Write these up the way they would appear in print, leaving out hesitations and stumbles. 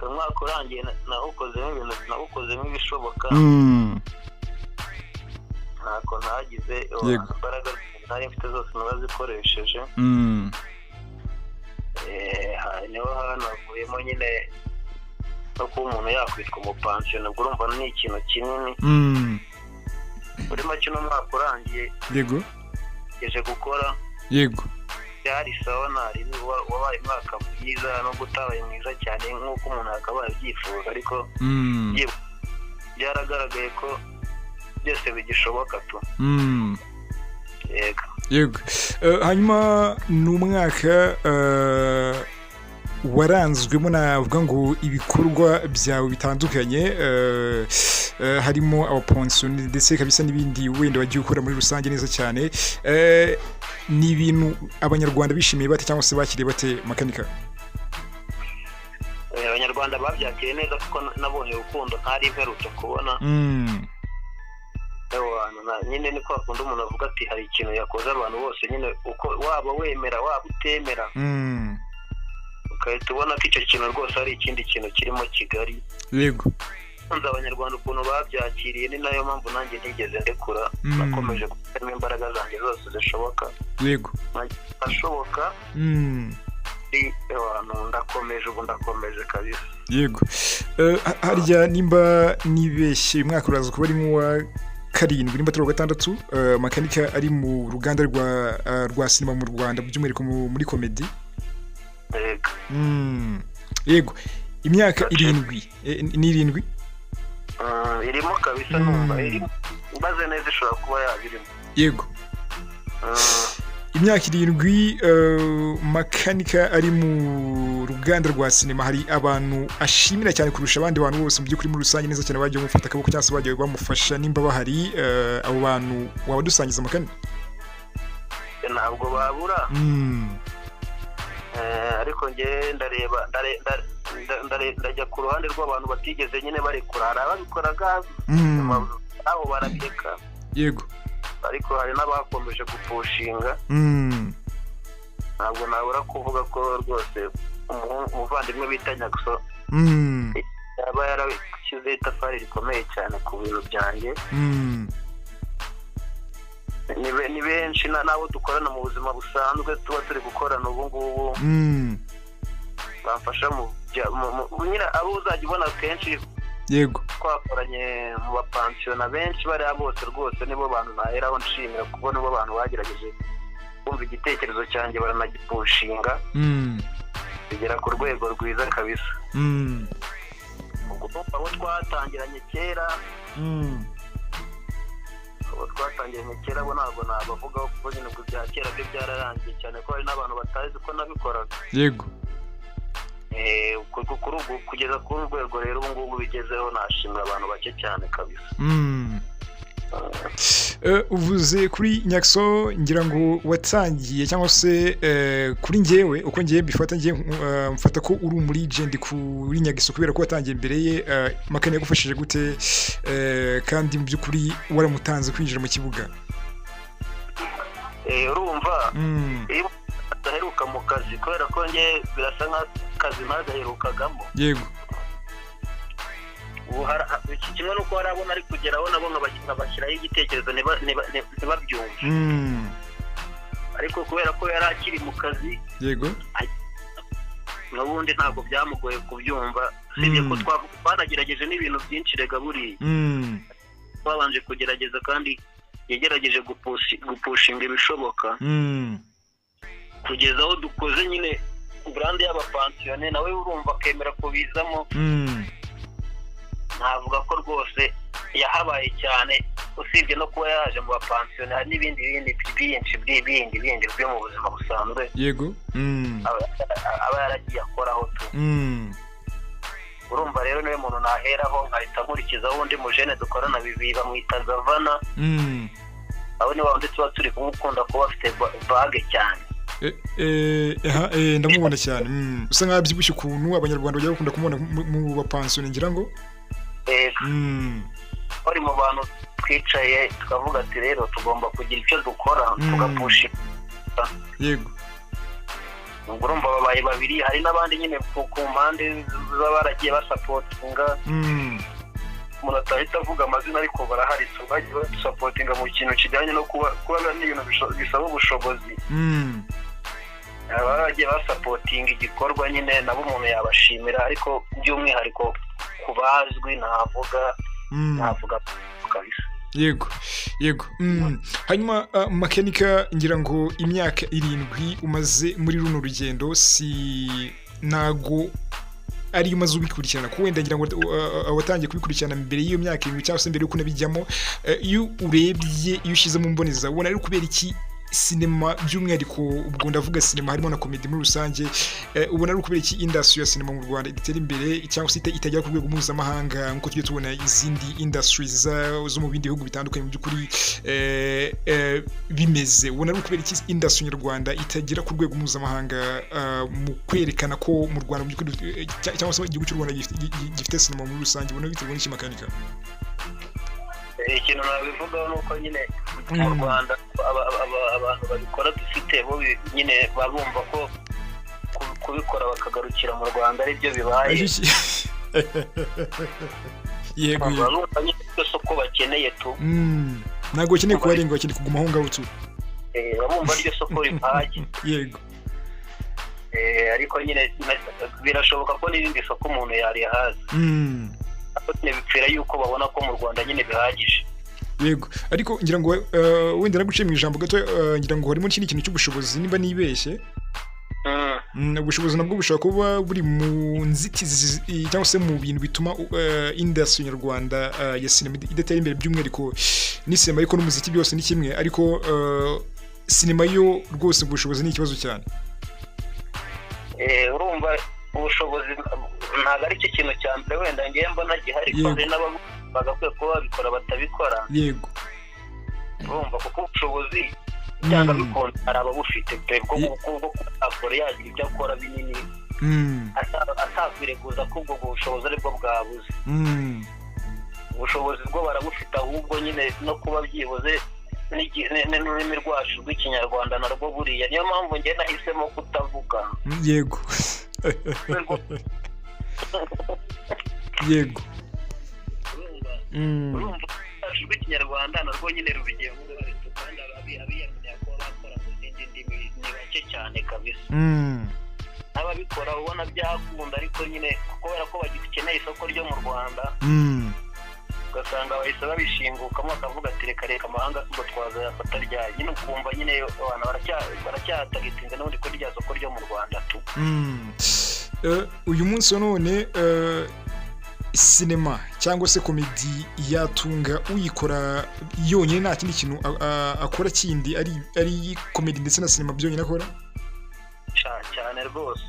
umwaka urangiye nawukozemo ibishoboka ntako ntagize imbaraga ntari mfite zose narazikoresheje niho hanavuyemo nyine no kuba umuntu yakwitwa umupansiyoni ubwo urumva ni ikintu kinini muri make uno mwaka urangiye yego ngeje gukora yego byari sawa ntari wabaye umwaka mwiza no gutabaye mwiza cyane nk'uko umuntu akabaye abyifuza ariko byaragaragaye ko byose bigishoboka tu yego hanyuma ni umwaka waranzwemo navuga ngo ibikorwa byawe bitandukanye harimo abapansiyoni ndetse kabisa n'ibindi wenda wagiye ukora muri rusange neza cyane ni ibintu abanyarwanda bishimiye bate cyangwa se bakiriye bate makanika abanyarwanda babyakiriye neza kuko nabonye urukundo ntari mperutse kubona nyine niko akunda umuntu avuga ati hari ikintu yakoze abantu bose nyine uko waba wemera waba utemera ukahita ubona ko icyo kintu rwose ari ikindi kintu kirimo Kigali yego nzi abanyarwanda ukuntu babyakiriye ni nayo mpamvu nanjye ntigeze ndekura nakomeje gushyiramo imbaraga zanjye zose zishoboka yego ashoboka ndakomeje kabisa yego harya nimba nibeshye umwaka uraza kuba ari nk'uwa karindwi nimba turi gatandatu makanika ari mu ruganda rwa sinema mu Rwanda by'umwihariko muri komedi yego imyaka irindwi ni irindwi irimo kabisa numva maze neza ishobora kuba yabirimo yego imyaka irindwi makanika ari mu ruganda rwa sinema hari abantu ashimira cyane kurusha abandi bantu bose mu by'ukuri muri rusange neza cyane bagiye bamufata akaboko cyangwa se bagiye bamufasha nimba bahari abo bantu waba dusangiza makanika ntabwo babura ariko njye ndareba ndajya ku ruhande rw'abantu batigeze nyine barekura hari ababikoraga aho barabireka yego ariko hari n'abakomeje gupushinga ntabwo nabura kuvuga ko rwose umuvandimwe bita Nyakso yaba yarashyizeho itafari rikomeye cyane ku bintu byanjye ni benshi n'abo dukorana mu buzima busanzwe tuba turi gukorana ubu ngubu bamfasha nyine abo uzajya ubona kenshi yego twakoranye mu bapansiyona benshi bariya bose rwose nibo bantu naheraho nshimira kuko nibo bantu bagerageje kumva igitekerezo cyanjye baranagipushinga bigera ku rwego rwiza kabisa ubwo abo twatangiranye kera bo ntabwo nabavugaho kuko nyine ubwo bya kera byo byararangiye cyane ko hari n'abantu batazi ko nabikoraga yego kugeza kuri urwego rero ubu ngubu bigezeho nashimira abantu bake cyane kabisa uvuze kuri Nyakso ngira ngo watangiye cyangwa se kuri njyewe uko ngiye bifata ngiye mfata ko uri muri legend kuri Nyakso kubera ko watangiye imbere ye makane yagufashije gute kandi mu by'ukuri waramutanze kwinjira mu kibuga urumva iyo adaheruka mu kazi kubera ko nge birasa nk'akazi ntagaherukagamo yego iki kimwe nuko harabona ari kugeraho nabo nkabashyiraho igitekerezo ntibabyumve ariko kubera ko yari akiri mu kazi yego n'ubundi ntabwo byamugoye kubyumva sibye ko twanagerageje n'ibintu byinshi rega buriya twabanje kugerageza kandi yagerageje gupushinga ibishoboka kugeza aho dukoze nyine brand y'abapansiyone nawe urumva akemera kubizamo navuga ko rwose yahabaye cyane usibye no kuba yaje mu bapansiyone hari n'ibindi bindi byo mu buzima busanzwe yego aba yaragiye akoraho tu urumva rero niwe muntu naheraho nkahita nkurikizaho undi mujene dukorana bibiri bamwita Zavana abo ni wa tuba turi kumukunda kuba afite bage cyane ndamubona cyane usa nkaho abyibushye ukuntu abanyarwanda bajya bakunda kumubona mu bapansiyone ngira ngo bari mu bantu twicaye tukavuga ati rero tugomba kugira icyo dukora tugapusha yego urumva babaye babiri, hari n'abandi nyine ku mpande z'abaragiye basapotinga umuntu atahita avuga amazina ariko barahari bagiye basapotinga mu kintu kijyanye no kuba n'ibintu bisaba ubushobozi baragiye basapotinga igikorwa nyine nabo umuntu yabashimira, ariko by'umwihariko ku bazwi navuga kabisa. Yego hanyuma Makanika, ngira ngo imyaka 7 umaze muri runo rugendo, si nago ari umaze ubikurikirana ko wenda ngira ngo watangiye kubikurikirana mbere y'iyo myaka 7 cyangwa se mbere yuko nabijyamo, iyo urebye iyo ushize mu mboneza ubona ari kubera iki sinema by'umwihariko, ubwo ndavuga sinema harimo na comedy muri rusange, ubona ari ukubera iki industry ya sinema mu Rwanda itera imbere cyangwa se itajya ku rwego mpuzamahanga nkuko tujye tubona izindi industries zo mu bindi bihugu bitandukanye mu by'ukuri bimeze? Ubona ari ukubera iki industry nyarwanda itagira ku rwego mpuzamahanga mu kwerekana ko mu Rwanda mu by'ukuri cyangwa se igihugu cy'u Rwanda gifite sinema muri rusange? Ubona biterwa n'iki Makanika? Ikintu nabivugaho nuko nyine mu Rwanda abantu babikora dufite bo nyine babumva ko kubikora bakagarukira mu Rwanda ari byo bibaye. Yego barumva nyine isoko bakeneye tu, ntabwo bakeneye kubarenga, bakeneye kuguma aho ngaho tu, babumva iryo soko ripaje. Yego ariko nyine birashoboka ko n'ibindi soko umuntu yarihaza, bipfira yuko babona ko mu Rwanda nyine bihagije. Yego ariko ngira ngo wenda naguciye mu ijambo gato, ngira ngo harimo n'ikindi kintu cy'ubushobozi nimba nibeshye. Ubushobozi nabwo bushobora kuba buri mu nzitizi cyangwa se mu bintu bituma industry nyarwanda ya sinema idatera imbere, by'umwihariko ni sinema ariko n'umuziki byose ni kimwe, ariko sinema yo rwose ubushobozi ni ikibazo cyane. Urumva ubushobozi ntabwo ari cyo kintu cya mbere wenda ngiye mbona gihari, ko hari n'abo bagakwiye kuba babikora batabikora. Yego urumva kuko ubushobozi cyangwa bikunda hari ababufite pe bwo akora yagira ibyo akora binini, atakwirekuza ko ubwo bushobozi aribwo bwabuze. Ubushobozi bwo barabufite, ahubwo nyine no kuba byibuze n'ururimi rwacu rw'ikinyarwanda narwo buriya, niyo mpamvu njye nahisemo kutavuga. Yego yego urumva rwacu rw'ikinyarwanda narwo nyine rubigenga, kandi abiyamenya ko bakora mu zindi ndimi ni bake cyane kabisa. N'ababikora ubona byakunda, ariko nyine kubera ko bagikeneye isoko ryo mu Rwanda, ugasanga bahise babishingukamo bakavuga ati reka amahanga ubwo twazayafata ryayo, nyine ukumva nyine abantu baracyatagitinze n'ubundi ko rya soko ryo mu Rwanda tu. Uyu munsi wa none sinema cyangwa se komedi yatunga uyikora yonyine, nta kindi kintu akora kindi ari komedi ndetse na sinema byonyine akora cyane rwose.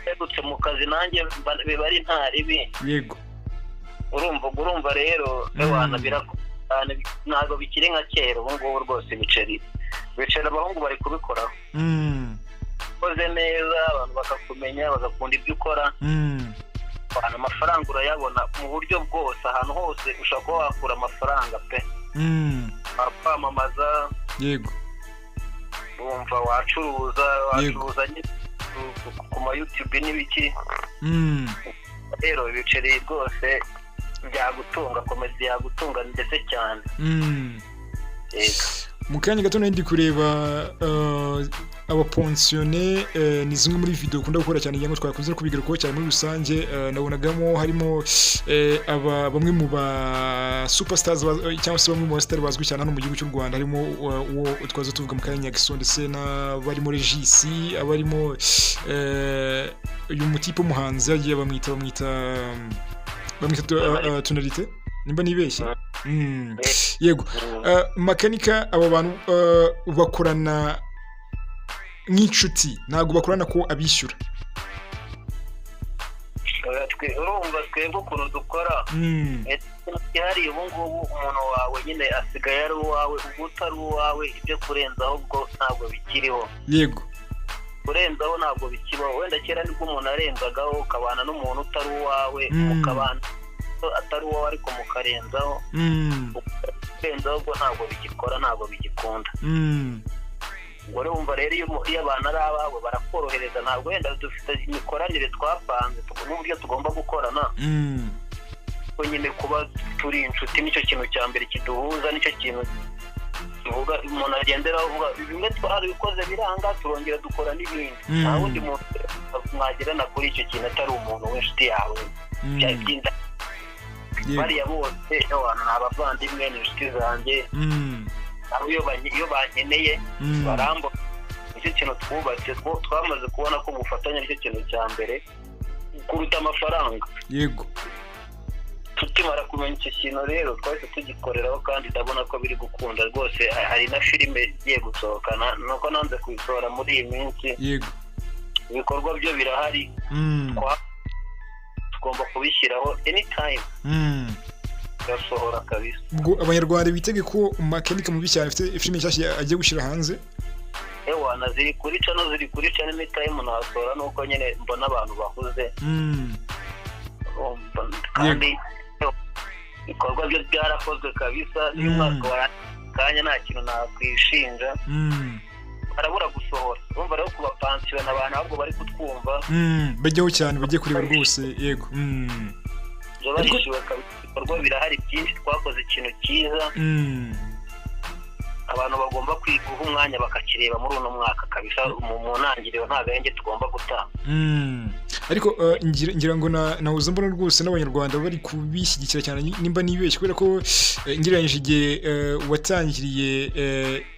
Yegutse mu kazi nanjye biba ari nta ribi. Yego urumva rero abana birakana ntabwo bikiri nka kera. Ubu ngubu rwose bicara abahungu bari kubikoraho, koze neza abantu bakakumenya bagakunda ibyo ukora, abantu amafaranga urayabona mu buryo bwose, ahantu hose ushobora kuba wakura amafaranga pe. Kwamamaza, yego urumva wacuruza ku ma YouTube n'ibiki. Rero ibiceri rwose byagutunga, komedi yagutunga ndetse cyane. Mu kanya gato ndi kureba abapensione, ni zimwe muri video ukunda gukora cyane, cyangwa twakunze kubigarukaho cyane muri rusange. Nabonagamo harimo bamwe mu ba superstars cyangwa se bamwe mu bastar bazwi cyane hano mu gihugu cy'u Rwanda, harimo uwo twaza tuvuga mu kanya Nyagiso, ndetse n'abarimo Regis, abarimo uyu mutipe umuhanzi yagiye bamwita tonalite nimba nibeshye. Yego Makanika, abo bantu bakorana nk'inshuti, ntabwo bakorana ko abishyura. urumva twebwe ukuntu dukora hari ubu ngubu umuntu wawe nyine asigaye ari uwawe, ubu utari uwawe ibyo kurenzaho ubwo ntabwo bikiriho. Yego kurenzaho ntabwo bikibaho. Wenda kera nibwo umuntu arenzagaho ukabana n'umuntu utari uwawe, mukabana atari uwawe ariko mukarenzaho. Kurenzaho ubwo ntabwo bigikora, ntabwo bigikunda. gore wumva rero iyo abantu ari abawe barakorohereza ntabwo wenda dufite imikoranire twapanze n'uburyo tugomba gukorana ko nyine kuba turi inshuti nicyo kintu cya mbere kiduhuza nicyo kintu tuvuga umuntu agendera avuga bimwe twarabikoze biranga turongera dukora n'ibindi nta wundi muntu mwagirana kuri icyo kintu atari umuntu w'inshuti yawe byagenda bariya bose abantu ni abavandimwe ni inshuti zanjye aho iyo bankeneye barambo nicyo kintu twubatse twamaze kubona ko gufatanya nicyo kintu cya mbere kuruta amafaranga yego tukimara kumenya icyo kintu rero twahise tugikoreraho kandi ndabona ko biri gukunda rwose hari na filime igiye gusohokana nuko nanze kuyisohora muri iyi minsi yego ibikorwa byo birahari tugomba kubishyiraho anytime gasohora kabisa ubwo abanyarwanda bitege ko Makanika mubi cyane afite filime nshyashya agiye gushyira hanze ewana ziri kuri channel anytime nasohora nuko nyine mbona abantu bahuze kandi ibikorwa byo byarakozwe kabisa n'umwaka wa kanya nta kintu nakwishinja barabura gusohora urumva rero kubapansiyona abantu ahubwo bari kutwumva bajyaho cyane bagiye kureba rwose yego barishyuwe ibikorwa birahari byinshi twakoze ikintu cyiza abantu bagomba guha umwanya bakakireba muri uno mwaka kabisa mu ntangiriro nta gahenge tugomba gutanga ariko ngira ngo nahuza mbona rwose n'abanyarwanda bari kubishyigikira cyane nimba nibeshye kubera ko ngereranyije igihe watangiriye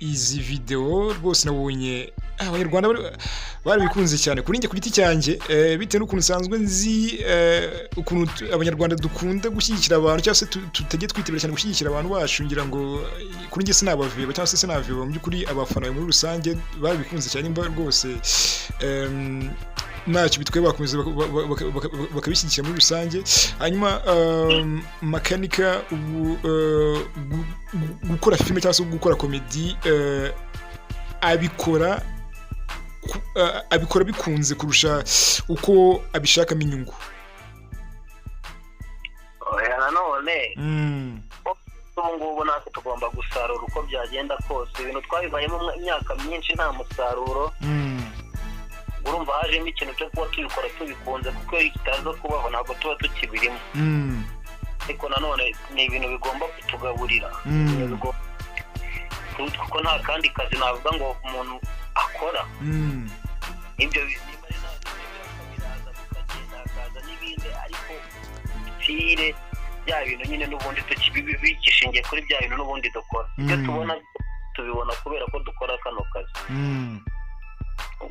izi video rwose nabonye abanyarwanda barabikunze cyane kuri njye ku giti cyanjye bitewe n'ukuntu nsanzwe nzi ukuntu abanyarwanda dukunda gushyigikira abantu cyangwa se tutajye twitebera cyane gushyigikira abantu bacu ngira ngo kuri njye sinabaviba cyangwa se sinaviba mu by'ukuri abafana muri rusange barabikunze cyane nimba rwose ntacyo bitwaye bakomeza bakabishyigikira muri rusange hanyuma Makanika gukora filime cyangwa se gukora komedi abikora bikunze kurusha uko abishakamo inyungu nanone ubu ngubu natwe tugomba gusarura uko byagenda kose ibintu twabibayemo imyaka myinshi nta musaruro urumva hajemo ikintu cyo kuba tubikora tubikunze kuko iyo kitaza kubaho ntabwo tuba tukibirimo ariko nanone ni ibintu bigomba kutugaburira kuko nta kandi kazi navuga ngo umuntu akora ibyo bizima biraza tukagenda hakaza n'ibindi ariko bipfire bya bintu nyine n'ubundi bigishingiye kuri bya bintu n'ubundi dukora ibyo tubibona kubera ko dukora kano kazi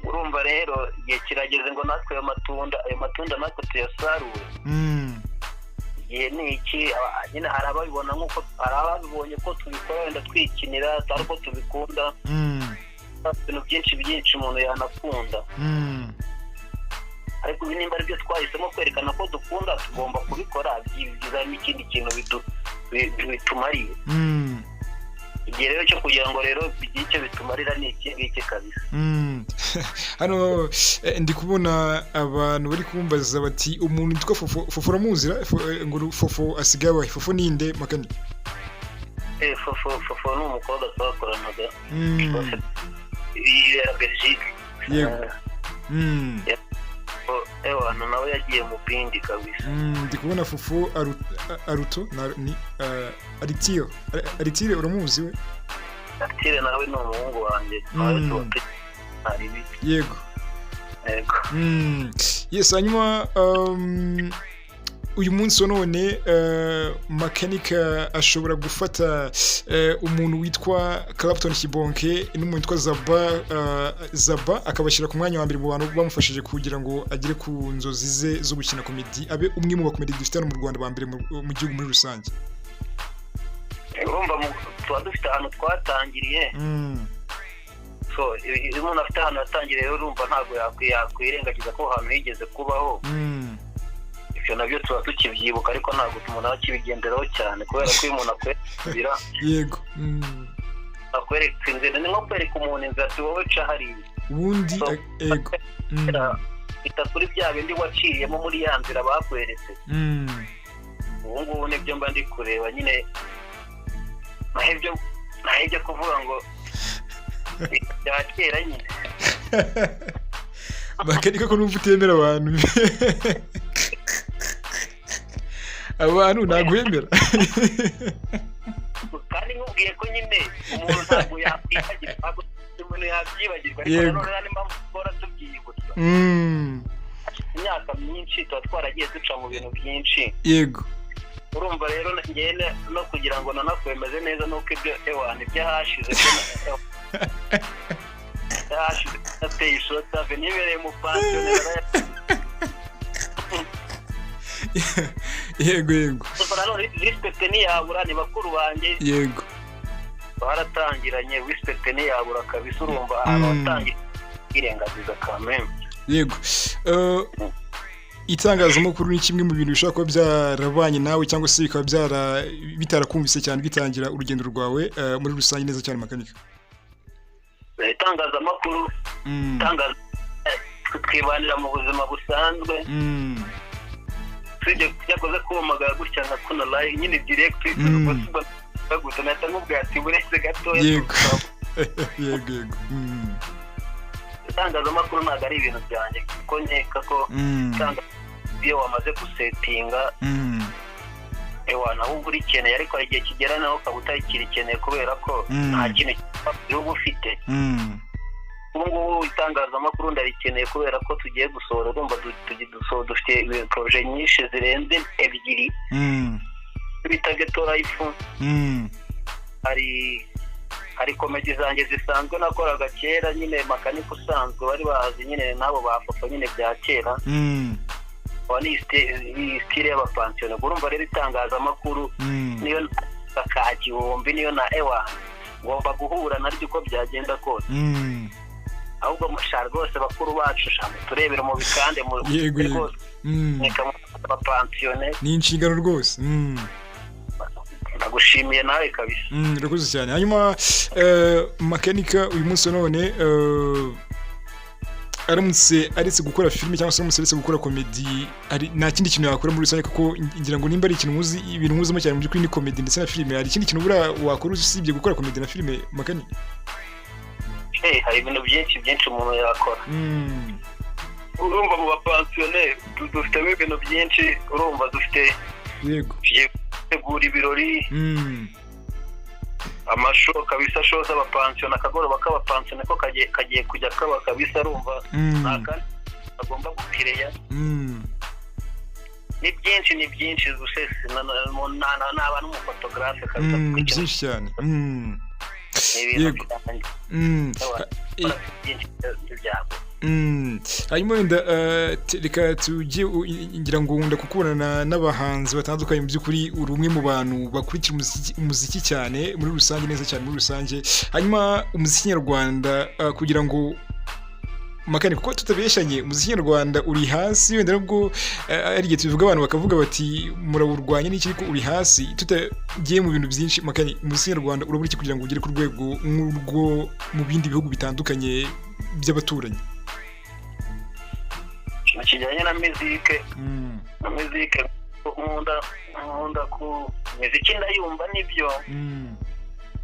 urumva rero igihe kirageze ngo natwe ayo matunda natwe tuyasarure igihe ni iki nyine hari ababibona nk'uko hari ababibonye ko tubikora wenda twikinira atari uko tubikunda ibintu byinshi umuntu yanakunda ariko ibi nimba aribyo twahisemo kwerekana ko dukunda tugomba kubikora bizamo ikindi kintu bitumariye igihe rero cyo kugira ngo rero bigire icyo bitumarira ni iki ngiki kabisa hano ndi kubona abantu bari kumbaza bati umuntu witwa Fofo uramuzira ngo Fofo asigaye abahe Fofo ninde Makani Fofo ni umukobwa twakoranaga ya Belgique yego ewana nawe yagiye mu bindi kabisa ndi kubona Fofo Aruto ni Aritire uramuzi we Aritire nawe ni umuhungu wanjye yego yes hanyuma uyu munsi wa none Makanika ashobora gufata umuntu witwa Clapton Kibonke n'umuntu witwa Zaba akabashyira ku mwanya wa mbere mu bantu bamufashije kugira ngo agere ku nzozi ze zo gukina komedi abe umwe mu bakomedi dufite hano mu Rwanda ba mbere mu gihugu muri rusange urumva tuba dufite ahantu twatangiriye so iyo umuntu afite ahantu yatangiriye rero urumva ntabwo yakwirengagiza ko ahantu higeze kubaho ibyo nabyo tuba tukibyibuka ariko ntabwo umuntu aba akibigenderaho cyane kubera ko iyo umuntu akwereka yego akwereka inzira ni nko kwereka umuntu inzira ati wowe ca hariya ubundi yego ita kuri bya bindi waciyemo muri ya nzira bakweretse ubu ngubu nibyo mba ndi kureba nyine nahibyo kuvuga ngo bya kera nyine makanika ko numva utemera abantu abantu ntaguhemera kandi nkubwiye ko nyine umuntu ntabwo yakwibagirwa umuntu yabyibagirwa ariko nanone niba mpora tubyiyibutsa imyaka myinshi tuba twaragiye duca mu bintu byinshi yego urumva rero ngene no kugira ngo nanakwemeze neza nuko ibyo ewana ibyahashize byahashize ateye ishota venibereye mu pansiyo yego respect ntiyabura ni bakuru banjye yego baratangiranye respect ntiyabura kabisa urumva ahantu watangiye irengagiza kameme yego itangazamakuru ni kimwe mu bintu bishobora kuba byarabanye nawe cyangwa se bikaba bitarakumvise cyane bitangira urugendo rwawe muri rusange neza cyane makanika itangazamakuru twibanira mu buzima busanzwe tujye yakoze kumagara gutya nka kuno live nyine direct baguta nata nkubwa ati buretse gato yego itangazamakuru ntabwo ari ibintu byanjye kuko nkeka ko iyo wamaze gusetinga ewa naho uba urikeneye ariko hari igihe kigera naho ukaba utakikeneye kubera ko nta kintu uba ufite ubu ngubu itangazamakuru ndarikeneye kubera ko tugiye gusohora urumva dufite poroje nyinshi zirenze ebyiri bita geto life hari komedi zanjye zisanzwe nakoraga kera nyine makanika usanzwe bari bazi nyine nabo bafoto nyine bya kera ni style y'abapansiyone urumva rero itangazamakuru niyo kakagihumbi niyo na ewa ngomba guhura naryo uko byagenda kose ahubwo mushara rwose bakuru bacu turebera mu bikande mu rwose abapansiyone ni inshingano rwose ndagushimiye nawe kabisa urakoze cyane hanyuma makanika uyu munsi none aramutse aretse gukora filime cyangwa se aramutse aretse gukora komedi nta kindi kintu yakora muri rusange kuko ngira ngo nimba ari ikintu muzi ibintu muzimo cyane mu by'ukuri ni komedi ndetse na filime hari ikindi kintu buriya wakora usibye gukora komedi na filime makanika hari ibintu byinshi umuntu yakora urumva mu bapansiyone dufitemo ibintu byinshi urumva dufite yego gutegura ibirori amasho kabisa show z'abapansiyone akagoroba k'abapansiyone ko kagiye kujya kaba kabisa arumva nta agomba gukireya ni byinshi gusese n'aba n'umufotogarafe kabisa byinshi cyane yego hanyuma wenda reka tujye ngira ngo wenda kukubonana n'abahanzi batandukanye mu by'ukuri uri umwe mu bantu bakurikira umuziki cyane muri rusange neza cyane muri rusange hanyuma umuziki nyarwanda kugira ngo makanika kuko tutabeshanye umuziki nyarwanda uri hasi wenda nubwo ari igihe tubivuga abantu bakavuga bati murawurwanya n'iki ariko uri hasi tutagiye mu bintu byinshi makanika umuziki nyarwanda urabura iki kugira ngo ugere ku rwego nk'urwo mu bindi bihugu bitandukanye by'abaturanyi kijyanye na muzike nkunda ku muziki ndayumva nibyo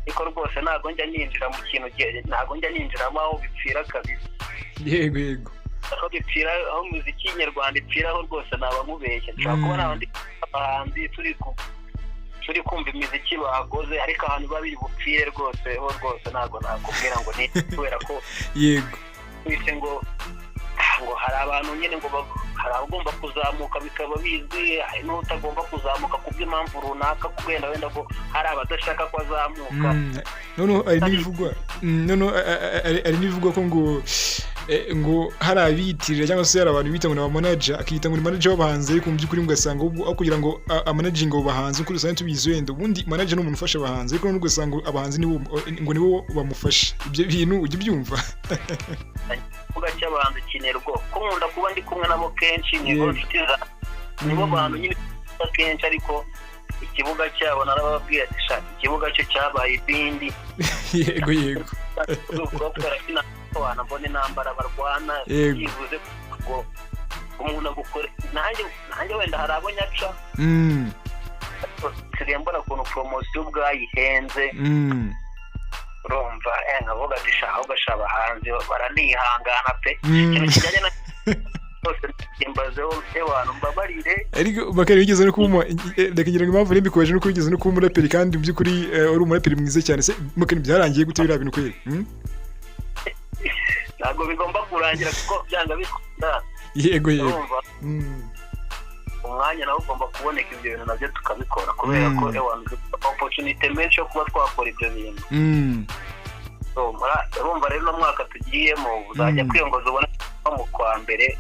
ariko rwose ntabwo njya ninjira mu kintu ntabwo njya ninjiramo aho bipfira kabisa yego aho bipfira aho muziki nyarwanda ipfiraho rwose naba mubeshya nshobora kuba n'abandi bahanzi turi kumva imiziki bakoze ariko ahantu biba biri bupfire rwose ntabwo nakubwira ngo ni kubera ko yego wise ngo hari abantu nyine ngo hari abagomba kuzamuka bikaba bizwi hari n'utagomba kuzamuka kubw'impamvu runaka kubera wenda ko hari abadashaka ko azamuka noneho ari n'ibivugwa ko ngo hari abiyitirira cyangwa se hari abantu bita ngo ni abamanager akiyita ngo ni manager w'abahanzi ariko mu by'ukuri ugasanga aho kugira ngo amanaginge abo bahanzi nk'uko dusanzwe tubizi wenda ubundi manager ni umuntu ufasha abahanzi ariko noneho ugasanga abahanzi nibo bamufasha ibyo bintu ujya ubyumva ikibuga cy'abahanzi kinerwa ko nkunda kuba ndi kumwe nabo kenshi nibo nshuti zanjye nibo bantu nyine kenshi ariko ikibuga cyabo narababwiye ati shaka ikibuga cyo cyabaye ibindi yego abantu mbone intambara barwana yivuze ngo umuntu agukore nanjye wenda hari abo nyaca nsigaye mbona ukuntu poromosiyo ubwayihenze urumva nkavuga ati shaho gashaba hanze baranihangana pe ikintu kijyanye na bose imbazeho abantu mbabarire ariko bakari bigeze no kuba reka ngira ngo impamvu nimbikoje no kubigeze no kuba umuraperi kandi mu by'ukuri uri umuraperi mwiza cyane se mukani byarangiye gute biriya bintu kweri ntabwo bigomba kurangira kuko byanga bikunda yego umwanya nawe ugomba kuboneka ibyo bintu nabyo tukabikora kubera ko opportunity menshi yo kuba twakora ibyo bintu urumva rero no mwaka tugiyemo uzajya kwiyongoza ubona mu kwa mbere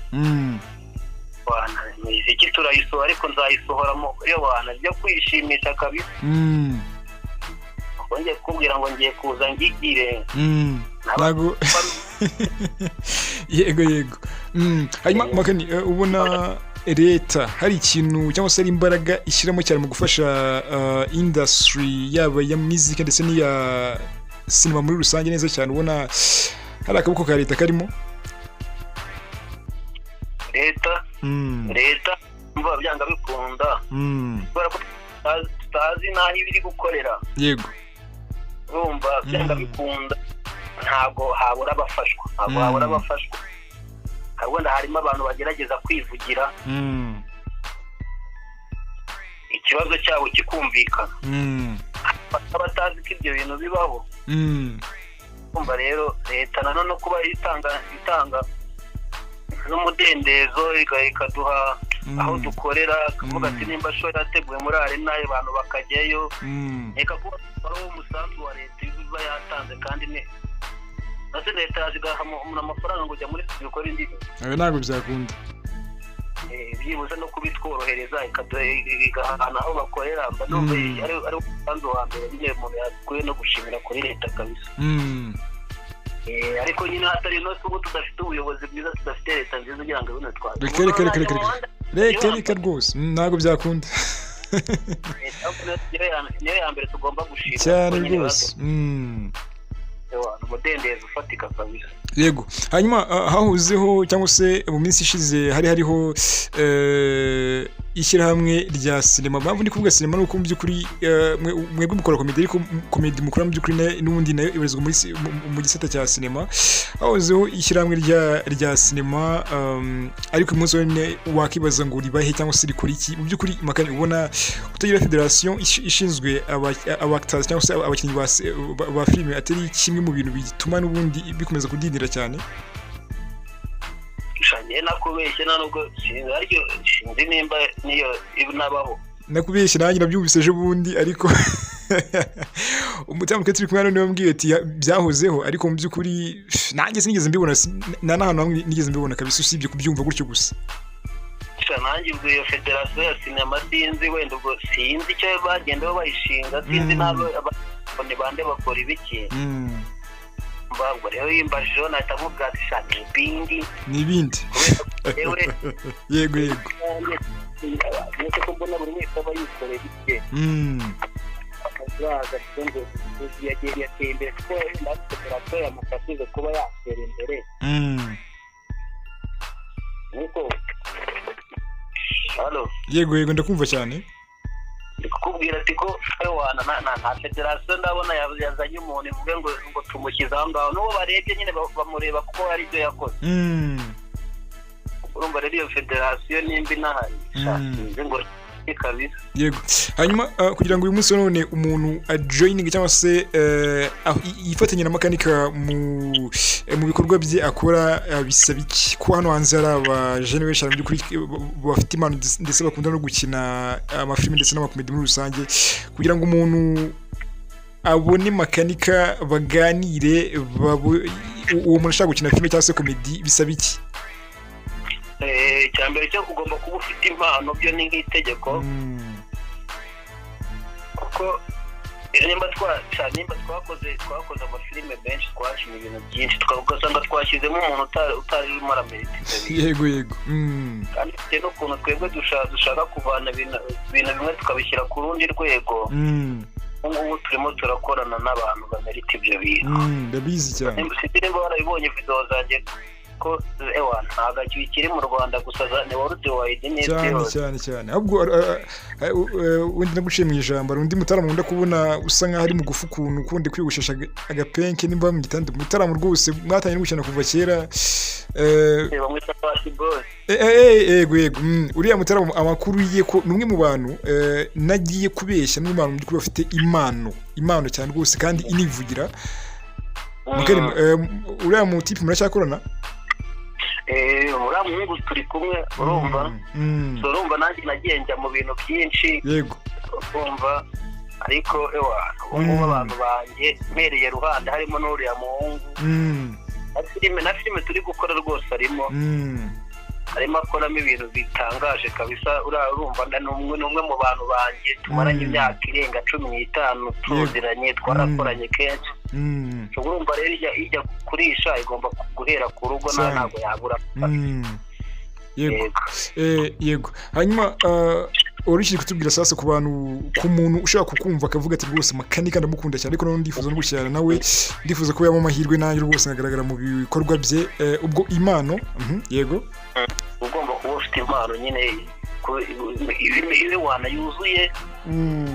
imiziki turayisohora ariko nzayisohoramo iyo wana byo kwishimisha kabisa ngiye kubwira ngo ngiye kuza ngigire ntabwo yego hanyuma makani ubona leta hari ikintu cyangwa se ari imbaraga ishyiramo cyane mu gufasha industry yaba ya music ndetse n'iya sinema muri rusange neza cyane ubona hari akaboko ka leta karimo leta mva byanga bikunda kubera ko tutazi naho ibiri gukorera yego urumva byanga bikunda ntabwo habura abafashwa wenda harimo abantu bagerageza kwivugira ikibazo cyabo kikumvikana abatazi ko ibyo bintu bibaho kumva rero leta nanone kuba itanga n'umudendezo ikaduha aho dukorera kuvuga ati nimba ashobora yateguye muri arena abantu bakajyayo reka kuba ari umusanzu wa leta iba yatanze kandi nase leta yazigaha umuntu amafaranga ngo ujya muri studio ukora indirimbo ntabwo byakunda byibuze no kubitworohereza igahana aho bakorera mba numva ari umusanzu wa mbere nyine umuntu yakwiye no gushimira kuri leta kabisa ariko nyine hatari no ubu tudafite ubuyobozi bwiza tudafite leta nziza kugira ngo bino reka rwose ntabwo byakunda niyo ya mbere tugomba gushima cyane rwose umudendezo ufatika kabisa yego hanyuma hahuzeho cyangwa se mu minsi ishize hariho ishyirahamwe rya sinema mpamvu ndi kuvuga sinema nuko mu by'ukuri mwebwe mukora komedi ariko komedi mukora mu by'ukuri n'ubundi nayo ibarizwa mu gisata cya sinema hahuzeho ishyirahamwe rya sinema ariko umunsi wone wakibaza ngo ribahe cyangwa se rikora iki mu by'ukuri makani ubona kutagira federation ishinzwe abactors cyangwa se abakinnyi ba filime atari kimwe mu bintu bituma n'ubundi bikomeza kudindira cyane shanye nakubeshye nubwo sinzi nimba niyo nabaho nakubeshye nanjye nabyumvise ejo bundi ariko umutima turi kumwe none wambwiye ati byahozeho ariko mu by'ukuri nanjye sinigeze mbibona n'ahantu hamwe nigeze mbibona kabisa usibye kubyumva gutyo gusa nanjye ubwo iyo federasiyo ya sinema sinzi wenda ubwo sinzi icyo bagenda bayishinga sinzi n'abo ni bande bakora ibiki mbabwo rero yimbajeho nahita nkubwira ati sha n'ibindi yego nuko ko mbona buri wese aba yikorera ibye akazaza ngo yagiye yateye imbere kuko wenda federasiyo yamufashije kuba yatera imbere nuko yego ndakumva cyane ndikubwira ati ko nta federasiyo ndabona yazanye umuntu ivuge ngo tumushyize aho ngaho n'uwo barebye nyine bamureba kuko hari ibyo yakoze urumva rero iyo federasiyo nimba inahari sinzi ngo kabisa yego hanyuma kugira ngo uyu munsi none umuntu ajoyininge cyangwa se yifatanya na makanika mu bikorwa bye akora bisaba iki ko hano hanze hari abajene benshi mu by'ukuri bafite impano ndetse bakunda no gukina amafilime ndetse n'amakomedi muri rusange kugira ngo umuntu abone makanika baganire uwo muntu ashaka gukina filime cyangwa se komedi bisaba iki cyambere cyo kugomba kuba ufite impano byo ni nk'itegeko kuko nimba twakoze amafilime menshi twashimye ibintu byinshi tugasanga twashyizemo umuntu utari urimo aramerita yego kandi bitewe n'ukuntu twebwe dushaka kuvana ibintu bimwe tukabishyira ku rundi rwego ngubu turimo turakorana n'abantu bamerita ibyo bintu ndabizi cyane sinzi nimba warabibonye video zanjye ko ntabwo kiri mu Rwanda gusa ni world wide cyane ahubwo undi naguciye mu ijambo undi mutarama nkunda kubona usa nkaho ari mugufi ukuntu ukundi kwiyogoshesha agapenke nimba mu gitanda mutarama rwose mwatangiye no gukina kuva kera bamwita Fast Boss yego uriya mutarama amakuru ye ko numwe mu bantu nagiye kubeshya n'umuntu mu by'ukuri bafite impano cyane rwose kandi inivugira uriya mu tipe muracyakorana uriya muhungu turi kumwe urumva urumva nanjye nagiye njya mu bintu byinshi yego urumva ariko ubu abantu banjye mpereye ruhande harimo n'uriya muhungu na filime turi gukora rwose arimo akoramo ibintu bitangaje kabisa urumva ni umwe mu bantu banjye tumaranye imyaka irenga 15 tuziranye twarakoranye kenshi urumva rero ijya kurisha igomba guhera ku rugo ntabwo yabura yego hanyuma urishije kutubwira sasa ku muntu ushaka kukumva akavuga ati rwose makanika ndamukunda cyane ariko none ndifuza no gushyira nawe ndifuza ko yaba amahirwe nanjye rwose nkagaragara mu bikorwa bye ubwo impano yego ugomba kuba ufite impano nyine ibe wanayuzuye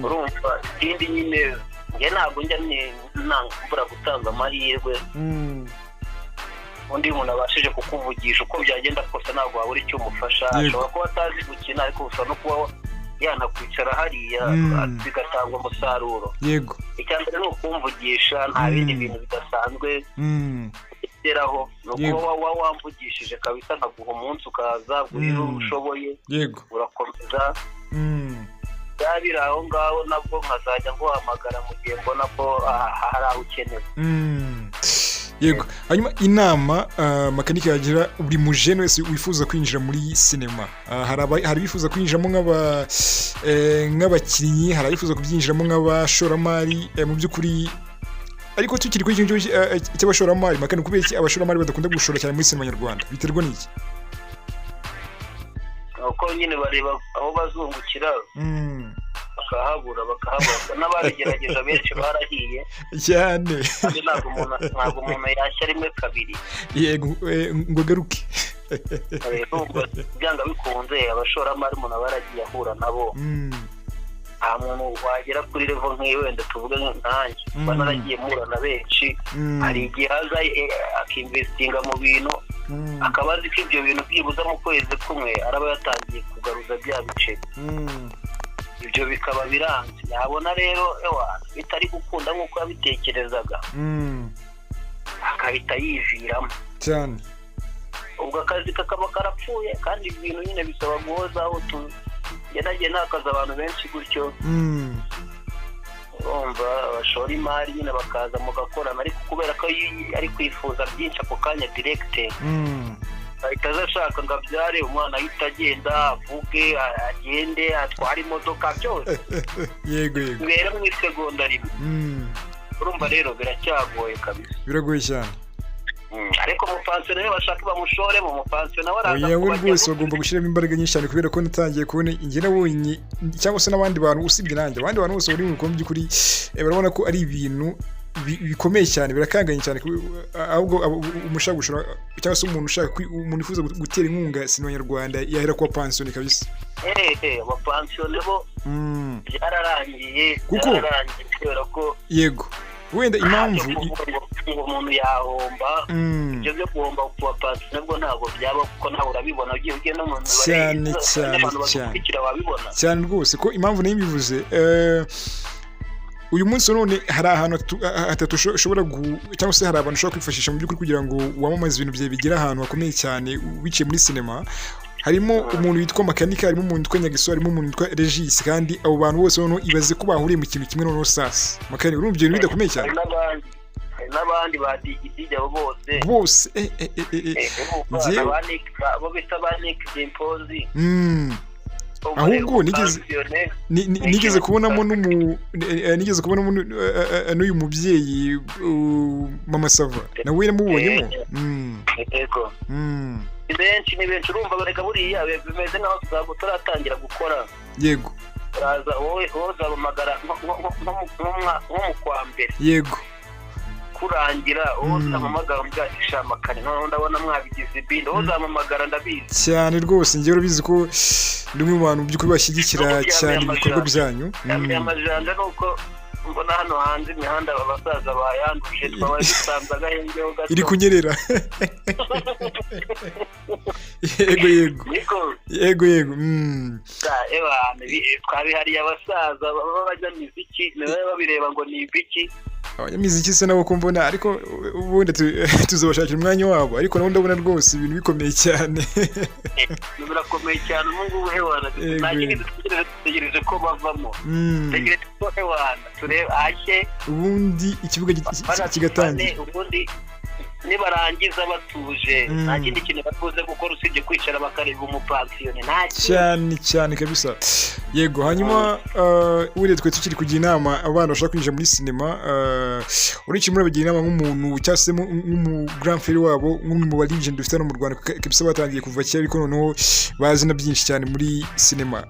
urumva ikindi nyine njye ntabwo njya nangura gutanga amahirwe undi muntu abashije kukuvugisha uko byagenda kose ntabwo wabura icyo umufasha ashobora kuba atazi gukina ariko gusa no kuba yanakwicara hariya bigatanga umusaruro yego icyambere ni ukumvugisha nta bindi bintu bidasanzwe ugeraho ni uko wamvugishije kabisa nkaguha umunsi ukaza buri ushoboye yego urakomeza byabira aho ngaho nabwo nkazajya nguhamagara mu gihe mbona ko hari aho ukenewe yego hanyuma inama makanika yagira buri mujene wese wifuza kwinjira muri sinema hari bifuza kwinjiramo nk'abakinnyi hari abifuza kubyinjiramo nk'abashoramari mu by'ukuri ariko tukiri kuri icyo cy'abashoramari makani kubera iki abashoramari badakunda gushora cyane muri sinema nyarwanda biterwa n'iki uko nyine bareba aho bazungukira bakahabura n'ababigerageje benshi barahiye cyane kandi ntabwo umuntu yashya rimwe kabiri yego ngo garuke byanga bikunze abashoramari umuntu baragiye ahura nabo nta muntu wagera kuri level nk'iyo wenda tuvuge nkanjye mba naragiye mpura na benshi hari igihe aza akinvestinga mu bintu akaba azi ko ibyo bintu byibuza mu kwezi kumwe araba yatangiye kugaruza bya bice ibyo bikaba biranze yabona rero bitari gukunda nk'uko yabitekerezaga akahita yiviramo cyane ubwo akazi kakaba karapfuye kandi ibintu nyine bisaba guhozaho nagiye nakaza abantu benshi gutyo urumva bashora imari nyine bakaza mugakorana ariko kubera ko ari kwifuza byinshi ako kanya direkite ahita azashaka ngo abyare umwana ahita agenda avuge agende atware imodoka byose yego bibera mu isegonda rimwe urumva rero biracyagoye kabisa biragoye cyane ariko umupansiyo rero bashaka bamushore mu mupansiyo nawe araza yewe rwose bagomba gushyiramo imbaraga nyinshi cyane kubera ko natangiye kubona njye nabonye cyangwa se n'abandi bantu usibye nanjye abandi bantu bose bari mu bikorwa by'ukuri barabona ko ari ibintu bikomeye cyane birakanganye cyane ahubwo umushaka gushora cyangwa se umuntu wifuza gutera inkunga sinema nyarwanda yahera kuba pansiyoni kabisa abapansiyoni bo byararangiye kubera ko yego wenda impamvu umuntu yahomba ibyo byo guhomba ku bapansiyo nabwo ntabwo byaba kuko nawe urabibona ugiye no mu cyane cyane rwose ko impamvu nayo mbivuze uyu munsi none hari ahantu hatatu ushobora cyangwa se hari abantu ushobora kwifashisha mu by'ukuri kugira ngo wamamaze ibintu byawe bigera ahantu hakomeye cyane biciye muri sinema harimo umuntu witwa makanika harimo umuntu witwa nyagiso harimo umuntu witwa regis kandi abo bantu bose noneho ibaze ko bahuriye mu kintu kimwe noneho sasa makanika urumva ibyo bintu bidakomeye cyane n'abandi ba digidija bose abo bita ba Nick Dimpozi ahubwo nigeze kubonamo n'uyu mubyeyi mama Sava nawe namubonyemo ni benshi urumva bareka buriya bimeze nk'aho turatangira gukora yego uraza wowe uzabamagara nko mu kwa mbere yego kurangira wowe uzampamagara ubwatisha amakare noneho ndabona mwabigize ibindi wowe uzampamagara ndabizi cyane rwose njyewe urabizi ko ndi umwe mu bantu by'ukuri bashyigikira cyane ibikorwa byanyu. Amajanja ni uko mbona hano hanze imihanda abasaza bayanduje twabaye dusanze agahengeho gato iri kunyerera. yego twabihariye abasaza b'abanyamiziki niwe babireba ngo ni ibiki abanyamiziki se nabo ko mbona ariko ubundi tuzabashakira umwanya wabo ariko nabo ndabona rwose ibintu bikomeye cyane. birakomeye cyane ubu ngubu hewana nta kindi dutegereje ko bavamo dutegereje ko hewana turebe ashye ubundi ikibuga kigatangira ubundi nibarangiza batuje nta kindi kintu bakuze gukora usibye kwicara bakareba umupansiyoni cyane kabisa. Yego hanyuma uriye twe tukiri kugira inama abana bashaka kwinjira muri sinema uriki muri abagira inama nk'umuntu cyangwa se nk'umu grand frère wabo nk'umwe mu legend dufite no mu Rwanda kabisa batangiye kuva kera ariko noneho bazi na byinshi cyane muri sinema.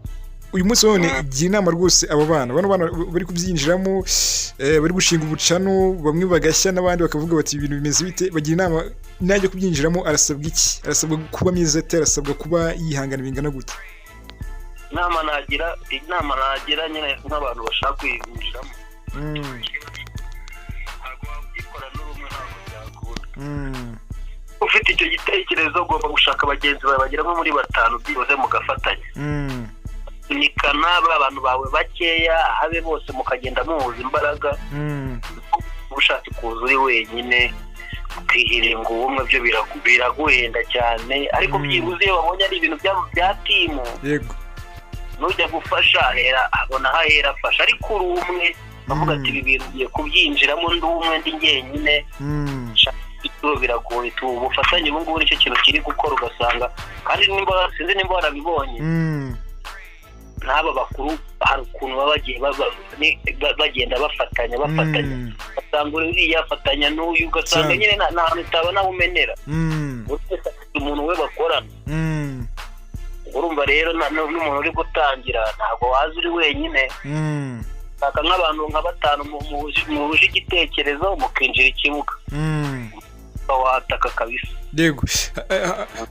Uyu munsi wone igiye inama rwose abo bana bari kubyinjiramo bari gushinga ubucano bamwe bagashya n'abandi bakavuga bati ibintu bimeze bite bagira inama najye kubyinjiramo arasabwa iki arasabwa kuba mwiza arasabwa kuba yihangana bingana gute inama nagira nyine nk'abantu bashaka kwinjiramo ntabwo wabyikora n'urumwe ntabwo byakunda ufite icyo gitekerezo ugomba gushaka bagenzi bawe bagera nko muri 5 byibuze mugafatanya nikana abantu bawe bakeya habe bose mukagenda muhuza imbaraga ubushatse kuza uri wenyine ukihiringa ubumwe byo biraguhenda cyane ariko byibuze iyo babonye ari ibintu bya timu yego nujya gufasha hera abona hahera afasha ariko uri umwe bavuga ati ibi bintu biye kubyinjiramo ndi umwe ndi njyenyine biragoye ubufatanye ubu ngubu nicyo kintu kiri gukora ugasanga kandi sinzi nimba warabibonye n'aba bakuru hari ukuntu baba bagenda bafatanya ugasanga uriya yafatanya n'uyu ugasanga nyine nta hantu utabona umenera umuntu we bakorana urumva rero n'umuntu uri gutangira ntabwo waza uri wenyine aka nk'abantu nka 5 muhuje igitekerezo mukinjira ikibuga wataka kabisa. Yego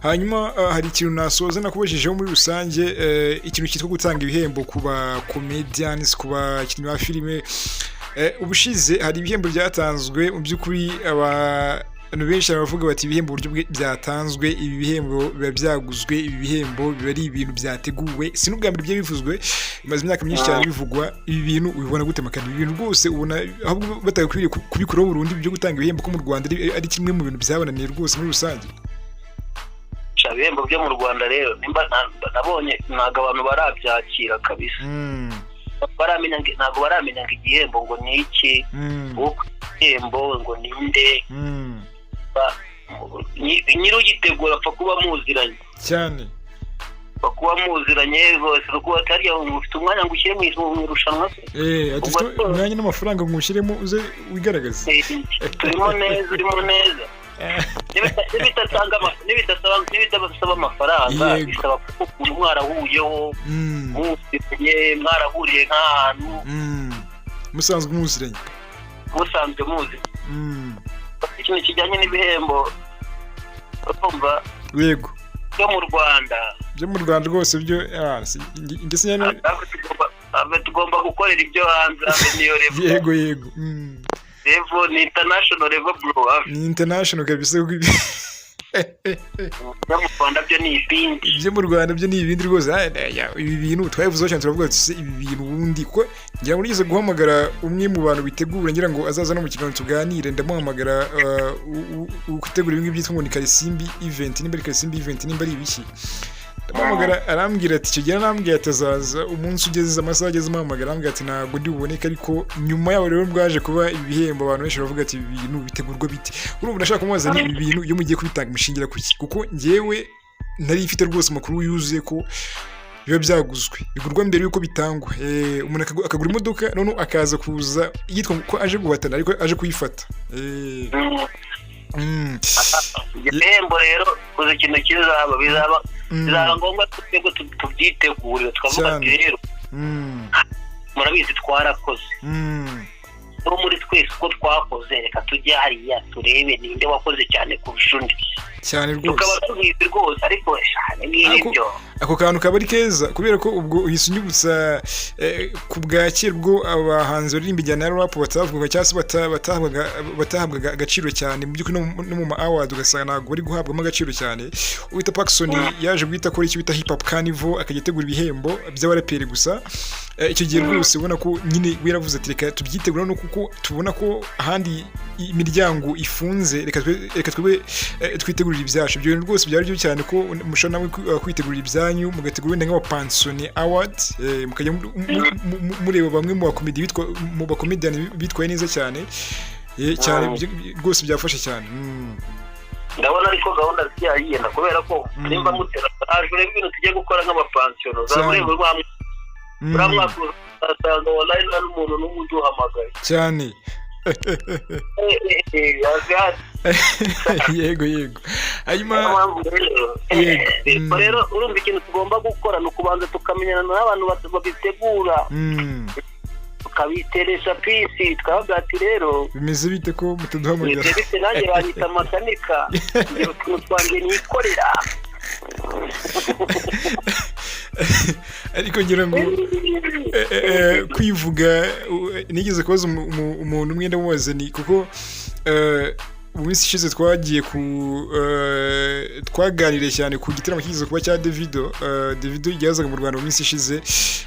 hanyuma hari ikintu nasoza nakubajijeho muri rusange ikintu cyitwa gutanga ibihembo ku ba comedians ku bakinnyi ba filime ubushize hari ibihembo byatanzwe mu by'ukuri abantu benshi baravuga bati ibihembo uburyo byatanzwe ibi bihembo biba byaguzwe ibi bihembo biba ari ibintu byateguwe si n'ubwa mbere byo bivuzwe bimaze imyaka myinshi cyane bivugwa ibi bintu ubibona gute makana ibi bintu rwose ubona ahubwo batakwiriye kubikuraho burundu byo gutanga ibihembo ko mu Rwanda ari kimwe mu bintu byabananiye rwose muri rusange. Ibihembo byo mu Rwanda rero nimba nabonye ntago abantu barabyakira kabisa ntabwo baramenya ngo igihembo ngo ni iki igihembo ngo ni nde nyir'ugitegura apfa kuba muziranye cyane kuba muziranye rwose kuko atari ufite umwanya ngo ushyire mu irushanwa se ufite umwanya n'amafaranga ngo ushyiremo uze wigaragaze urimo neza nibidasaba amafaranga bisaba ko mwarahuyeho mwarahuriye nk'ahantu musanzwe muziranye muzi ikintu kijyanye n'ibihembo urumva yego byo mu Rwanda rwose byo tugomba gukorera ibyo hanze niyo yego level ni international level bro ni international kabisa mu Rwanda byo ni ibindi rwose ibi bintu twavuze cyane turavuga ati ibi bintu ubundi kuko ngira ngo nigeze guhamagara umwe mu bantu bitegura ngira ngo azaza no mu kiganiro tuganire ndamuhamagara gutegura ibingi byitwa ngo ni Karisimbi event nimba ari Karisimbi event nimba ari ibiki ndamuhamagara arambwira ati kigira nambwiye atazaza umunsi ugeze amasaha ageze muhamagara arambwira ati ntabwo ndi buboneka ariko nyuma yaho rero bwaje kuba ibihembo abantu benshi bavuga ati ibi bintu bitegurwa bite urumva ndashaka kumubaza ni ibi bintu iyo mugiye kubitanga mushingira kuki kuko njyewe nari ifite rwose amakuru yuzuye ko biba byaguzwe bigurwa mbere yuko bitangwa umuntu akagura imodoka none akaza kuza yitwa ko aje guhatana ariko aje kuyifata igihembo rero kuza ikintu bizaba ngombwa twebwe tubyitegurire tukavuga ati rero murabizi twarakoze bo muri twese uko twakoze reka tujye hariya turebe ninde wakoze cyane kurusha undi cyane rwose tukaba tubizi rwose ariko shane n'ibyo ako kantu kaba ari keza kubera ko ubwo uhise unyibutsa ku bwakira ubwo abahanzi baririmba injyana ya rap batavuga cyangwa se batahabwaga agaciro cyane mu by'ukuri no mu ma award ugasanga ntabwo bari guhabwamo agaciro cyane uwita Paxson yaje guhita akora icyo bita hip hop carnival akajya ategura ibihembo by'abaraperi gusa icyo gihe rwose ubona ko nyine wiravuze ati reka tubyitegura no kuko tubona ko ahandi imiryango ifunze reka twebwe twitegurira ibyacu ibyo bintu rwose byari byo cyane ko mushobora nawe kwitegurira ibyanyu mugategura wenda nk'abapansoni award mukajya mureba bamwe mu bakomediani bitwaye neza cyane cyane rwose byafashe cyane ndabona ariko gahunda ziyagenda kubera ko nimba mutera hajure ibintu tugiye gukora nk'abapansiyono za muri rwamwe asanga online n'umuntu n'umuduhamagaye cyane yego hanyuma rero urumva ikintu tugomba gukora ni ukubanza tukamenyana n'abantu babitegura tukabiteresha pisi twavuga ati rero bimeze bite ko mutuduhamagara bite nanjye banyita makanika ngiye kutwange nikorera ariko ngira ngo kwivuga nigeze kubaza umuntu umwe ndamubaza ni kuko mu minsi ishize twaganiriye cyane ku gitaramo kigeze kuba cya Davido yazaga mu Rwanda mu minsi ishize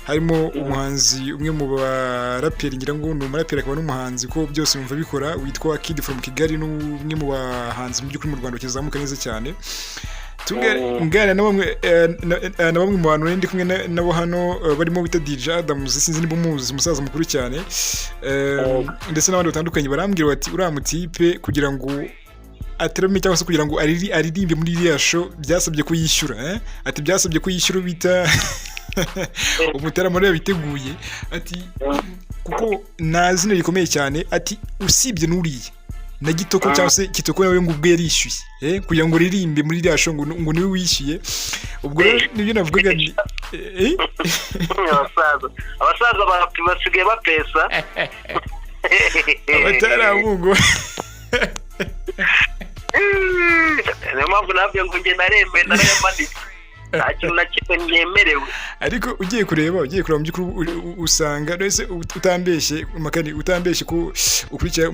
harimo umuhanzi umwe mu baraperi ngira ngo ni umuraperi akaba n'umuhanzi ko byose bumva bikora witwa Kid from Kigali n'umwe mu bahanzi mu by'ukuri mu Rwanda kizamuka neza cyane ngana na bamwe mu bantu ndi kumwe nabo hano barimo bita DJ Adams sinzi niba umuzi umusaza mukuru cyane ndetse n'abandi batandukanye barambwira bati uriya mutipe kugira ngo aterame cyangwa se kugira ngo aririmbe muri iriya show byasabye ko yishyura ati byasabye ko yishyura bita umutaramo rero biteguye ati kuko nta zina rikomeye cyane ati usibye n'uriye na Kitoko cyangwa se Kitoko nawe ngo ubwe yarishyuye kugira ngo ririmbe muri iriya show ngo niwe wishyuye ubwo nibyo navugaga ni abasaza basigaye bapesa abataramugo niyo mpamvu nabyo ngo njye narembe narayamanitse nta kintu na kimwe nyemerewe ariko ugiye kureba mu by'ukuri usanga wese utambeshye ko ukurikira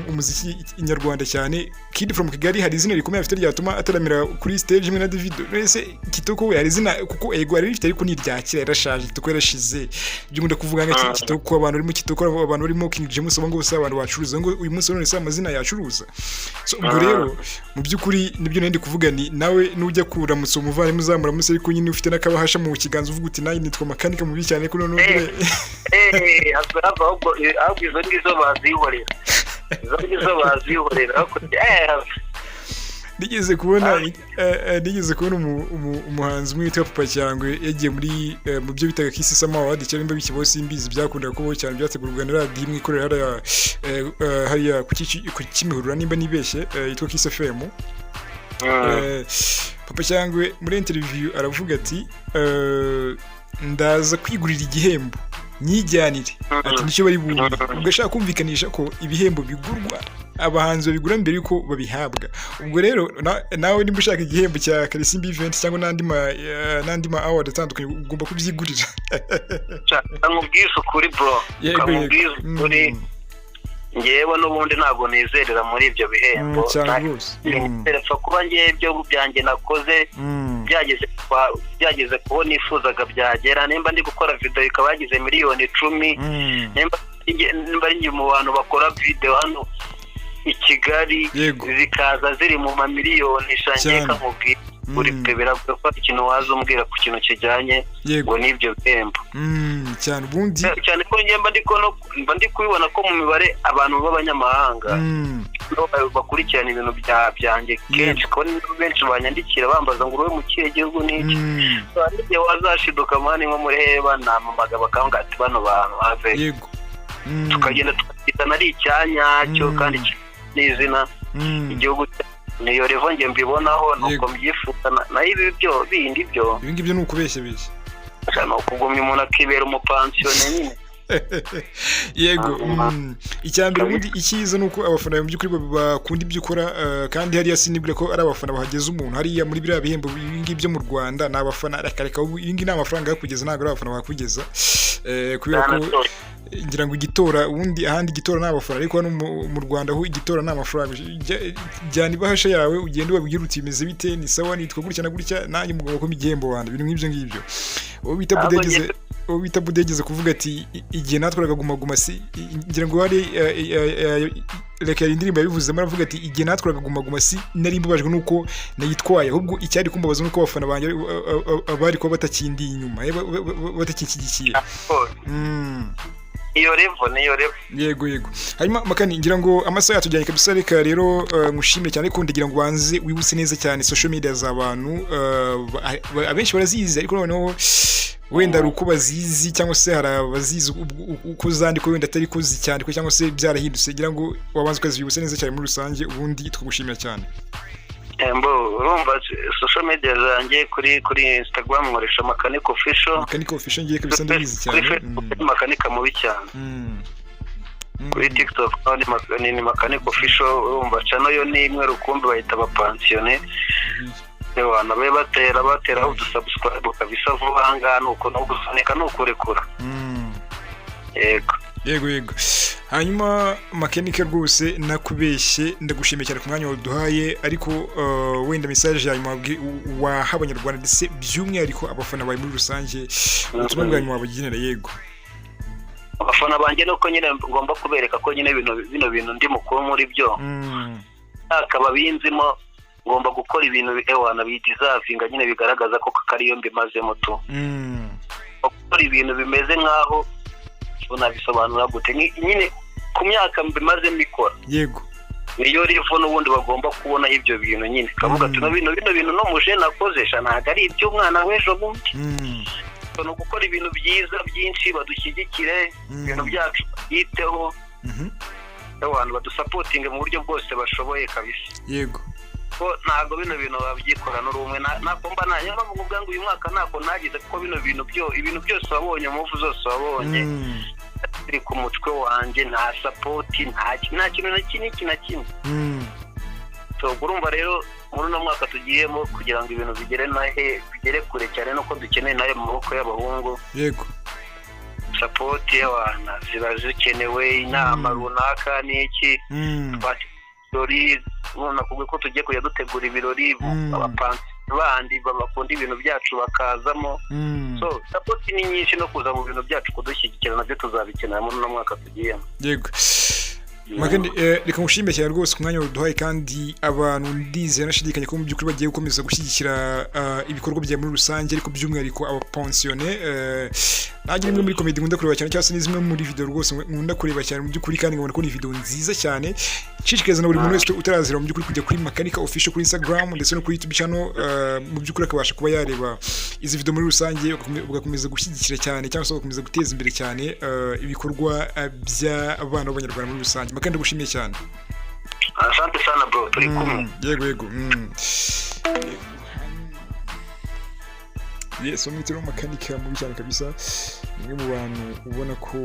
umuziki nyarwanda cyane Kid from Kigali hari izina rikomeye afite ryatuma ataramira kuri stage imwe na Davido wese Kitoko we hari izina kuko ego ari rifite ariko ni ryakira yarashaje Kitoko yarashize byo ngunda kuvuga nka Kitoko abantu barimo Kitoko abantu barimo King James abo ngose abantu bacuruza ngo uyu munsi none se amazina yacuruza so ubwo rero mu by'ukuri nibyo nandi kuvuga ni nawe nujya kuramutsa umuvane muzamura musi ariko nyine ufite nakabahasha mu kiganza uvuga uti nayi nitwa makanika mubi cyane ko none asaba ahubwo izo ngizo bazihorera nigeze kubona umuhanzi umwe witwa Papa Cyangwe yagiye muri mu byo bitaga Kiss Summer Award cyane mba bikibo simbizi byakundaga kubaho cyane byategurwa na radio imwe ikorera hariya ku Kimihurura nimba nibeshye yitwa Kiss FM Papa Cyangwe muri interview aravuga ati ndaza kwigurira igihembo nyijyanire ati nicyo bari bumve ubwo ashaka kumvikanisha ko ibihembo bigurwa abahanzi babigura mbere yuko babihabwa ubwo rero nawe nimba ushaka igihembo cya Karisimbi event cyangwa n'andi ma award atandukanye ugomba kubyigurira amubwiza ukuri bro amubwiza ukuri ngewe n'ubundi ntabwo nizerera muri ibyo bihembo nterepfa kuba ngewe ibyo byanjye nakoze byageze kubo nifuzaga byagera nimba ndi gukora video ikaba yagize miliyoni 10 nimba ari mu bantu bakora video hano i Kigali zikaza ziri mu mamiliyoni shangeka nkubwira uri pebera ko ikintu waza umbwira ku kintu kijyanye ngo nibyo bihembo cyane ubundi cyane ko mba ndi kubibona ko mu mibare abantu b'abanyamahanga bakurikirana ibintu byanjye kenshi ko benshi banyandikira bambaza ngo uri mu kihe gihugu n'iki igihe wazashiduka mani nko muri heba namamaga bakanga ati bano bantu have tukagenda tukitana ari icyanya cyo kandi n'izina igihugu niyo revo nge mbibonaho nuko mbyifuza na ibi byo bindi byo ibingi byo nukubeshye beshye cyane ukugumya umuntu akibera umupansiyone nyine yego icyambere ubundi icyiza nuko abafana mu by'ukuri bakunda ibyo ukora kandi hariya sinibwira ko ari abafana bahageze umuntu hariya muri biriya bihembo ibingi byo mu Rwanda ni abafana reka ibingi ni amafaranga yo kugeza ntabwo ari abafana bakugeza kubera ko ngira ngo igitora ubundi ahandi igitora ni abafana ariko hano mu Rwanda aho igitora ni amafaranga jyana ibahasha yawe ugende ubabwira uti bimeze bite ni sawa nitwa gutya na gutya nanjye mugomba ko igihembo wanda ibintu nk'ibyo ngibyo uwo bita budegeze kuvuga ati igihe natwaraga guma si ngira ngo hari reka indirimbo yabivuzemo aravuga ati igihe natwaraga guma si nari mbabajwe nuko nayitwaye ahubwo icyari kumbabaza nuko abafana banjye abari ko batakindi inyuma batakinshyigikiye niyo revo yego hanyuma makani ngira ngo amasaha yatujyanye kabisa reka rero ngushimire cyane ko ndagira ngo banze wibutse neza cyane social media z'abantu abenshi barazizi ariko noneho wenda ari uko bazizi cyangwa se hari abazizi uko zandikwa wenda atari ko zicyandikwa cyangwa se byarahindutse ngira ngo wabanze ukazibutse neza cyane muri rusange ubundi tukagushimira cyane urumva social media zanjye kuri Instagram nkoresha Mechanic Official ngiye kabisa ndabizi cyane Mechanic mubi cyane kuri TikTok ni Mechanic Official urumva channel yo ni imwe rukumbi bahita abapansione abantu babe batera udusubscribe kabisa vuba hanga nuko no gusonika no kurekura yego hanyuma Mechanic rwose nakubeshye ndagushimiye cyane ku mwanya waduhaye ariko wenda message yawe waha abanyarwanda ndetse by'umwihariko abafana bawe muri rusange ubutumwa bwanyu wabagenera yego abafana banjye nuko nyine ngomba kubereka ko nyine bino bintu ndi mukuru muri byo akaba binzimo ngomba gukora ibintu ewana bidizavinga nyine bigaragaza ko kariyo mbimazemo tu gukora ibintu bimeze nkaho unabisobanura gute nyine ku myaka mbimaze mbikora yego niyo rivo n'ubundi bagomba kubona ibyo bintu nyine kavuga tuno bino bintu no muje nakozesha ntago ari iby'umwana w'ejo bundi no gukora ibintu byiza byinshi badushyigikire ibintu byacu yiteho abantu badusapotinge mu buryo bwose bashoboye kabisa yego ko ntago bino bintu babyikora n'urumwe nakomba nanye bavuga ngo uyu mwaka ntako nagize kuko ibintu byose wabonye muvu zose wabonye ari ku mutwe wanje nta support nta kintu na kimwe so urumva rero muri no mwaka tugiyemo kugira ngo ibintu bigere kure cyane nuko dukeneye nayo mu maboko y'abahungu yego support y'abantu ziba zikenewe inama runaka n'iki dori none kubwe ko tugiye kujya dutegura ibirori abapansi bandi bakunda ibintu byacu bakazamo so support ni nyinshi no kuza mu bintu byacu kudushyigikira nabyo tuzabikenera muri no mwaka tugiyemo yego Magende reka ngushimire cyane rwose ku mwanya waduhaye kandi abantu ndize nashidikanye ko mu by'ukuri bagiye gukomeza gushyigikira ibikorwa bya muri rusange ariko by'umwihariko abapensione nagira imwe muri comedy nkunda kureba cyane cyangwa se n'izimwe muri video rwose nkunda kureba cyane mu by'ukuri kandi nkabona ko ni video nziza cyane nshishikariza na buri muntu wese utarazira mu by'ukuri kujya kuri Mechanic Official kuri Instagram ndetse no kuri YouTube channel mu by'ukuri akabasha kuba yareba izi video muri rusange ugakomeza gushyigikira cyane cyangwa se ugakomeza guteza imbere cyane ibikorwa by'abana b'abanyarwanda muri rusange kandi ndagushimiye cyane. Asante sana bro, turi kumwe. Yego. Yes, umwitero Mechanic mu cyane kabisa. Nimwe mu bantu ubona ko